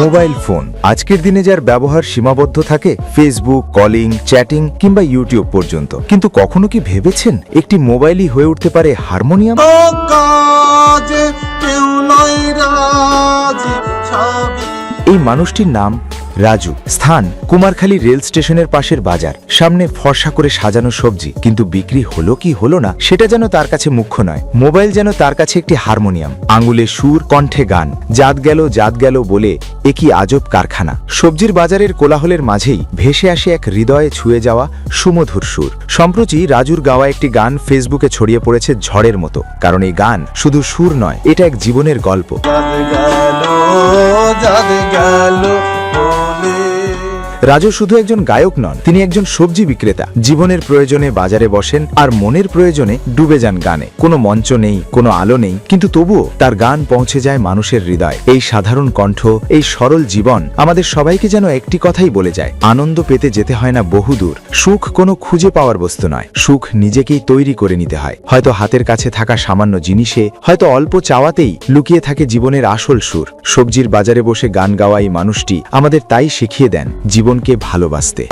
Mobile phone আজকের দিনে যার ব্যবহার সীমাবদ্ধ থাকে ফেসবুক, কলিং, চ্যাটিং কিংবা ইউটিউব পর্যন্ত। কিন্তু কখনো কি ভেবেছেন একটি মোবাইলই হয়ে উঠতে পারে হারমোনিয়াম? এই মানুষটির নাম রাজু। স্থান কুমারখালী রেল স্টেশনের পাশের বাজার। সামনে ফর্সা করে সাজানো সবজি, কিন্তু বিক্রি হলো কি হলো না সেটা যেন তার কাছে মুখ্য নয়। মোবাইল যেন তার কাছে একটি হারমোনিয়াম, আঙুলে সুর, কণ্ঠে গান। জাত গেল বলে এ কি আজব কারখানা। সবজির বাজারের কোলাহলের মাঝেই ভেসে আসে এক হৃদয়ে ছুঁয়ে যাওয়া সুমধুর সুর। সম্প্রতি রাজুর গাওয়া একটি গান ফেসবুকে ছড়িয়ে পড়েছে ঝড়ের মতো। কারণ এই গান শুধু সুর নয়, এটা এক জীবনের গল্প। রাজু শুধু একজন গায়ক নন, তিনি একজন সবজি বিক্রেতা। জীবনের প্রয়োজনে বাজারে বসেন আর মনের প্রয়োজনে ডুবে যান গানে। কোনো মঞ্চ নেই, কোনো আলো নেই, কিন্তু তবুও তার গান পৌঁছে যায় মানুষের হৃদয়। এই সাধারণ কণ্ঠ, এই সরল জীবন আমাদের সবাইকে যেন একটি কথাই বলে যায়, আনন্দ পেতে যেতে হয় না বহুদূর। সুখ কোনো খুঁজে পাওয়ার বস্তু নয়, সুখ নিজেকেই তৈরি করে নিতে হয়। হয়তো হাতের কাছে থাকা সামান্য জিনিসে, হয়তো অল্প চাওয়াতেই লুকিয়ে থাকে জীবনের আসল সুর। সবজির বাজারে বসে গান গাওয়া এই মানুষটি আমাদের তাই শিখিয়ে দেন জীবনকে ভালোবাসতে।